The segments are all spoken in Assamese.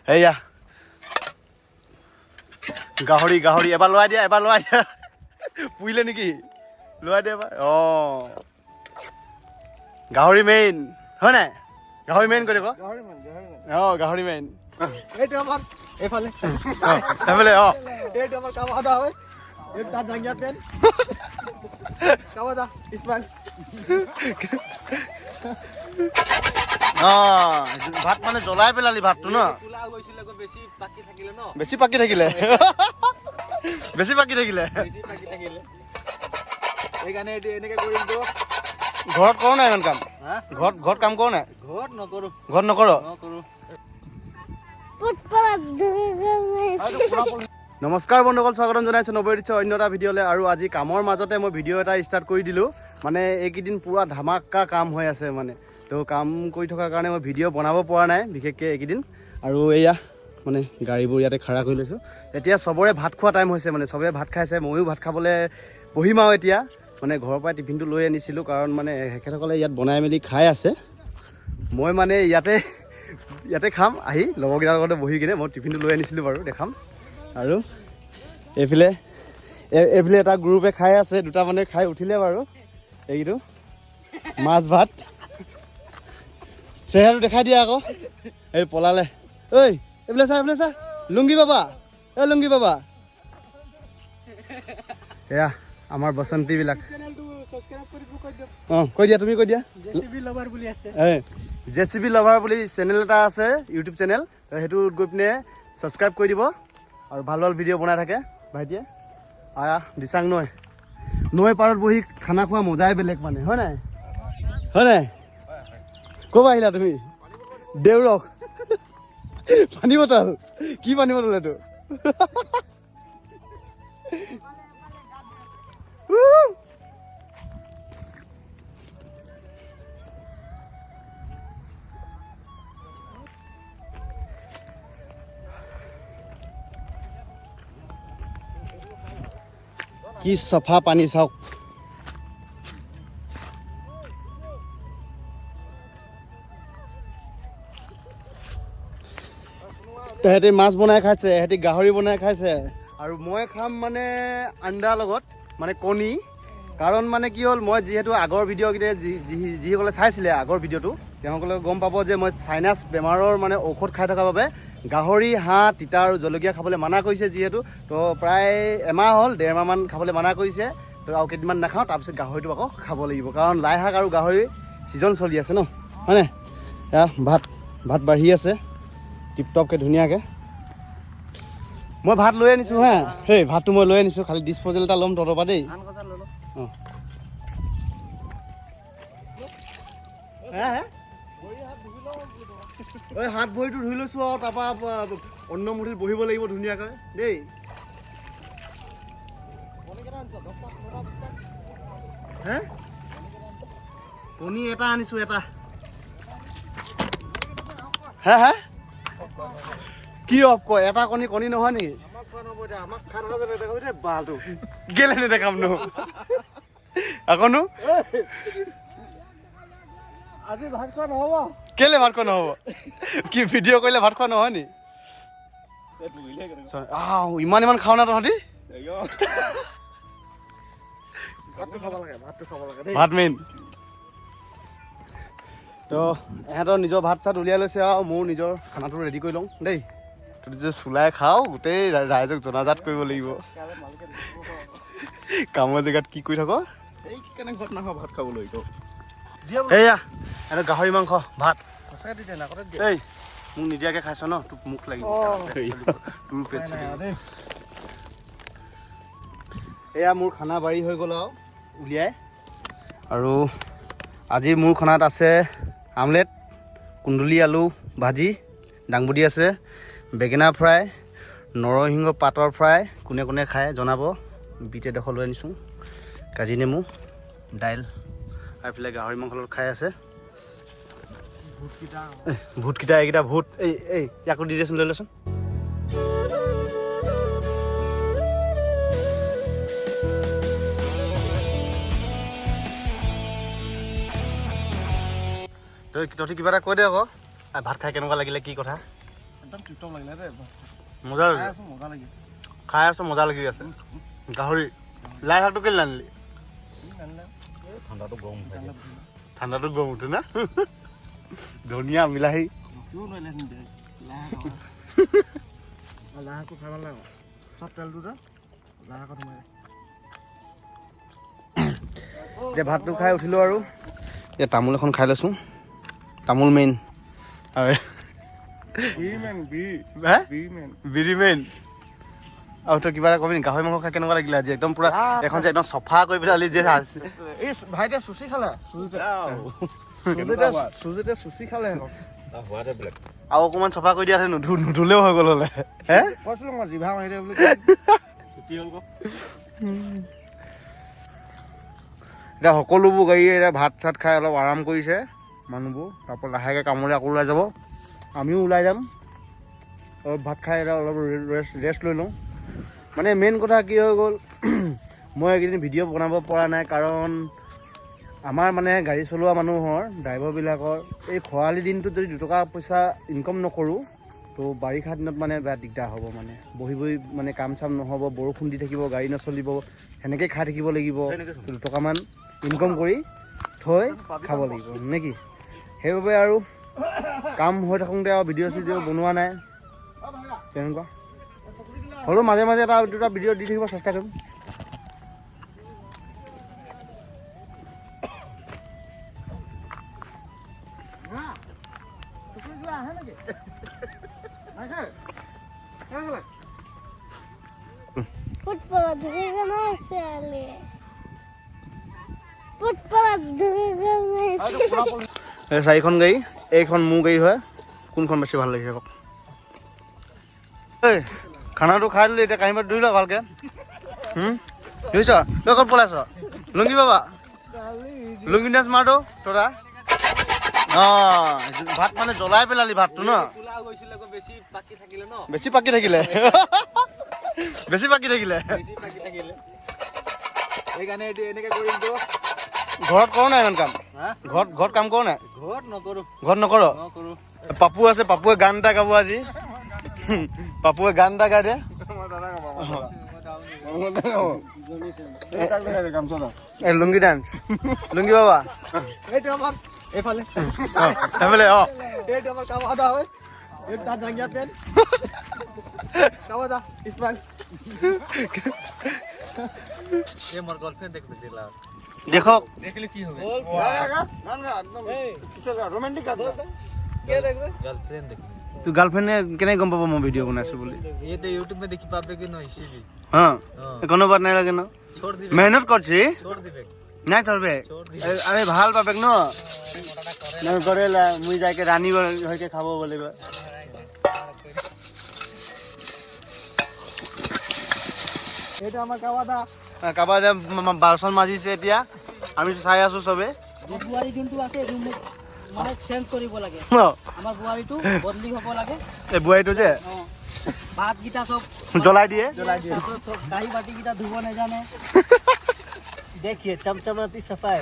এয়া গাহৰি গাহৰি এবাৰ লৰাই দিয়া পুৰিলে নেকি লৰাই দিয়া এবাৰ গাহৰি মেইন হয় নাই গাহৰি মেইন কৰি গাহৰি মেইন এইটো আমাৰ এইফালে এইফালে এইটো আমাৰ কামাদা হয় এইটো তাত জাঙ্গিয়া পেন কামাদা ইসমাইল ভাত মানে জ্বলাই পেলালি ভাতটো ন বেছি পাকি থাকিলে এইকাৰণে এইটো এনেকে কৰিম তো ঘৰত কৰ নাই ইমান কাম ঘৰত কাম কৰ নাই ঘৰত নকৰ নমস্কাৰ বন্ধুসকল স্বাগতম জনাইছোঁ নৱৰিত অন্য এটা ভিডিঅ'লৈ আৰু আজি কামৰ মাজতে মই ভিডিঅ' এটা ষ্টাৰ্ট কৰি দিলোঁ মানে এইকেইদিন পূৰা ধামাকা কাম হৈ আছে মানে তো কাম কৰি থকাৰ কাৰণে মই ভিডিঅ' বনাব পৰা নাই বিশেষকৈ এইকেইদিন আৰু এয়া মানে গাড়ীবোৰ ইয়াতে খাৰা কৰি লৈছোঁ এতিয়া চবৰে ভাত খোৱা টাইম হৈছে মানে চবেই ভাত খাইছে ময়ো ভাত খাবলৈ বহিম আৰু এতিয়া মানে ঘৰৰ পৰাই টিফিনটো লৈ আনিছিলোঁ কাৰণ মানে তেখেতসকলে ইয়াত বনাই মেলি খাই আছে মই মানে ইয়াতে খাম আহি লগৰকেইটাৰ লগতে বহি কিনে মই টিফিনটো লৈ আনিছিলোঁ বাৰু দেখাম আৰু এইফালে এটা গ্ৰুপে খাই আছে দুটা মানে খাই উঠিলে বাৰু এইটো মাছ ভাত চেহেৰাটো দেখাই দিয়া আকৌ এই পলালে ঐ এইফালে চা লুংগি বাবা এয়া আমাৰ বসন্তীবিলাক কৈ দিয়া তুমি কৈ দিয়া জেচিবি লভাৰ বুলি চেনেল এটা আছে ইউটিউব চেনেল সেইটো গৈ পিনে ছাবস্ক্ৰাইব কৰি দিব আৰু ভাল ভাল ভিডিঅ' বনাই থাকে ভাইটিয়ে দিচাং নৈ পাৰত বহি খানা খোৱা মজাই বেলেগ মানে হয় নাই ক'ৰ পৰা আহিলা তুমি দেউৰক পানী বটল কি পানী বটল এইটো কি চফা পানী চাওক তেহেঁতি মাছ বনাই খাইছে এহেঁতি গাহৰি বনাই খাইছে আৰু মই খাম মানে আণ্ডা লগত মানে কণী কাৰণ মানে কি হ'ল মই যিহেতু আগৰ ভিডিঅ'কেইটা যিসকলে চাইছিলে আগৰ ভিডিঅ'টো তেওঁলোকে গম পাব যে মই চাইনাছ বেমাৰৰ মানে ঔষধ খাই থকাৰ বাবে গাহৰি হাঁহ তিতা আৰু জলকীয়া খাবলৈ মানা কৰিছে যিহেতু তো প্ৰায় এমাহ হ'ল 1.5 মাহমান খাবলৈ মানা কৰিছে তো আৰু কেইদিনমান নাখাওঁ তাৰপিছত গাহৰিটো আকৌ খাব লাগিব কাৰণ লাই শাক আৰু গাহৰি ছিজন চলি আছে ন হয়নে এয়া ভাত বাঢ়ি আছে টিপটপকৈ ধুনীয়াকৈ মই ভাত লৈ আনিছোঁ হা সেই ভাতটো মই লৈ আনিছোঁ খালি ডিছপ'জেল এটা ল'ম তহঁতৰ পৰা দেই হাত ভৰিটো ধুই লৈছোঁ আৰু তাৰপৰা অন্য মুঠিত বহিব লাগিব ধুনীয়াকৈ দেই হে কণী এটা আনিছোঁ এটা হে কি অফ কয় এটা কণী নহয় নেকি কেলে নেদেখাম নো আকনো আজি ভাত খোৱা নহ'ব কেলে ভাত খোৱা নহ'ব কি ভিডিঅ' কৰিলে ভাত খোৱা নহয় নি ইমান খাওঁ না তহঁতি ভাত মেইন তো এহঁতৰ নিজৰ ভাত চাত উলিয়াই লৈছে আৰু মোৰ নিজৰ খানাটো ৰেডি কৰি লওঁ দেই তহঁতি যে চুলাই খাওঁ গোটেই ৰাইজক জনাজাত কৰিব লাগিব কামৰ জেগাত কি কৰি থাক এইকাৰণে ঘৰত নাখাওঁ ভাত খাবলৈ এয়া এটা গাহৰি মাংস ভাত এই মোক নিদিয়াকৈ খাইছ ন তোক মোক লাগিব তোৰ পেট এয়া মোৰ খানা বাৰী হৈ গ'ল আৰু উলিয়াই আৰু আজি মোৰ খানাত আছে আমলেট কুন্দুলি আলু ভাজি দাংবডি আছে বেঙেনা ফ্ৰাই নৰসিংহ পাতৰ ফ্ৰাই কোনে কোনে খায় জনাব বিট এডোখৰ লৈ আনিছোঁ কাজি নেমু দাইল আৰু এইফালে গাহৰি মাংস লগত খাই আছে ভূতকেইটা এইকেইটা ভূত এই ইয়াকো দি দেচোন লৈ লৈচোন তই কিবা এটা কৈ দে আকৌ ভাত খাই কেনেকুৱা লাগিলে কি কথা একদম টিপটপ লাগিলে দেই মজা খাই লাগে আছো মজা লাগি খাই আছো মজা লাগি আছে গাহৰি লাই শাকটো কেলে নানিলি ঠাণ্ডাটো গৰম উঠে না ধনিয়া বিলাহী কিয় নোৱাৰিলে লাহাকো খাই ভাল লাগে চব তেলটো যে লাহাকত সোমাই এতিয়া ভাতটো খাই উঠিলোঁ আৰু এতিয়া তামোল এখন খাই লৈছোঁ তামোল মেইন আৰু বিৰি মেইন আৰু তই কিবা এটা কবি নি গাহৰি মাংস খাই কেনেকুৱা লাগিলে আজি একদম পুৰা এখন যে একদম চফা কৰি পেলাই যে এই ভাইটিয়ে চুচি খালে চুজিতে চুচি খালে আৰু অকণমান চফা কৰি দিয়া নুধুলেও হৈ গ'ল হ'লে হে কৈছিলোঁ মই জিভা মাৰি দে বুলি এতিয়া সকলোবোৰ গাড়ী এতিয়া ভাত চাত খাই অলপ আৰাম কৰিছে মানুহবোৰ তাৰপৰা লাহেকৈ কামলৈ আকৌ ওলাই যাব আমিও ওলাই যাম অলপ ভাত খাই এতিয়া অলপ ৰেষ্ট লৈ লওঁ মানে মেইন কথা কি হৈ গ'ল মই এইকেইদিন ভিডিঅ' বনাব পৰা নাই কাৰণ আমাৰ মানে গাড়ী চলোৱা মানুহৰ ড্ৰাইভাৰবিলাকৰ এই খৰালি দিনটোত যদি 2 টকা পইচা ইনকম নকৰোঁ তো বাৰিষা দিনত মানে বেয়া দিগদাৰ হ'ব মানে বহি মানে কাম চাম নহ'ব বৰষুণ দি থাকিব গাড়ী নচলিব সেনেকৈ খাই থাকিব লাগিব 2 টকামান ইনকম কৰি থৈ খাব লাগিব নে কি সেইবাবে আৰু কাম হৈ থাকোঁতে আৰু ভিডিঅ' চিডিঅ' বনোৱা নাই তেনেকুৱা হ'লেও মাজে মাজে এটা দুটা ভিডিঅ' দি থাকিব চেষ্টা কৰিম Putpala dhugana sale. Putpala dhugana. এই 4খন গাড়ী এইখন মোৰ গাড়ী হয় কোনখন বেছি ভাল লাগিছে কওক এই খানাটো খাই দিলি এতিয়া কাহিবাত ধৰি ল ভালকৈ বুজিছ তই ক'ত পলাইছ লুংগি বাবা লুংগি ডান্স মাৰটো তোৰা অঁ ভাত মানে জ্বলাই পেলালি ভাতটো ন বেছি পাকি থাকিলে বেছি পাকি থাকিলে সেইকাৰণে এইটো এনেকৈ কৰিমতো ঘৰত কৰ নাই ইমান কাম ঘৰত কাম কৰ নাই ঘৰত নকৰ পাপু আছে পাপুৱে গান এটা গাব আজি পাপুৱে গান এটা গাই দে এই লুংগি ডান্স লুংগি বাবা এইটো আমাৰ এইফালে সেইফালে অঁ এইটো আমাৰ কামাদা হয় এইটো তাত জাংগিয়া পেন কামাদা ইছমাইল এই মোৰ গাৰ্লফ্ৰেণ্ড দেখবে দিলা দেখক দেখলে কি হবে রোমান্টিক গান কে দেখবে গার্লফ্রেন্ড দেখবে তুই গার্লফ্রেন্ডে কেনে গম পাব মই ভিডিও বনাইছো বুলি ये तो YouTube में देखी पाबे कि न इसीलिए হ্যাঁ কোনো বাত নাই লাগে ন छोड़ दी মেহনত করছি छोड़ दी নাই ধরবে আরে ভাল পাবেক ন করেলা মুই যাইকে রানী হইকে খাবো বলিব এটা আমার কাওয়াদা কাবাৰ বাচন মাজিছে এতিয়া আমি চাই আছো চবে বুৱাৰী যোনটো আছে ৰুম মানে চেঞ্জ কৰিব লাগে আমাৰ বুৱাৰীটো বদলি হ'ব লাগে এই বুৱাইটো যে ভাতকেইটা চব জ্বলাই দিয়ে কাঁহী বাতিকেইটা ধুব নাজানে দেখিয়ে চমচমাতি চাফাই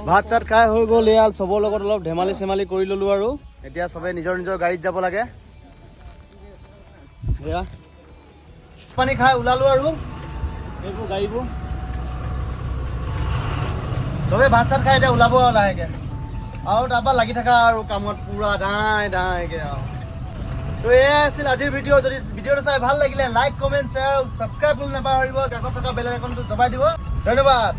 ভাত চাত খাই হৈ গ'ল এয়া চবৰ লগত অলপ ধেমালি চেমালি কৰি ল'লোঁ আৰু এতিয়া চবে নিজৰ নিজৰ গাড়ীত যাব লাগে এয়া পানী খাই ওলালোঁ আৰু এইবোৰ গাড়ীবোৰ চবে ভাত চাত খাই এতিয়া ওলাব আৰু লাহেকৈ আৰু তাৰপৰা লাগি থাকা আৰু কামত পূৰা ডাইকৈ আৰু তো এয়াই আছিল আজিৰ ভিডিঅ' যদি ভিডিঅ'টো চাই ভাল লাগিলে লাইক কমেণ্ট শ্বেয়াৰ ছাবস্ক্ৰাইব কৰি নাপাহৰিব কাষত থকা বেল আইকনটো দবাই দিব ধন্যবাদ।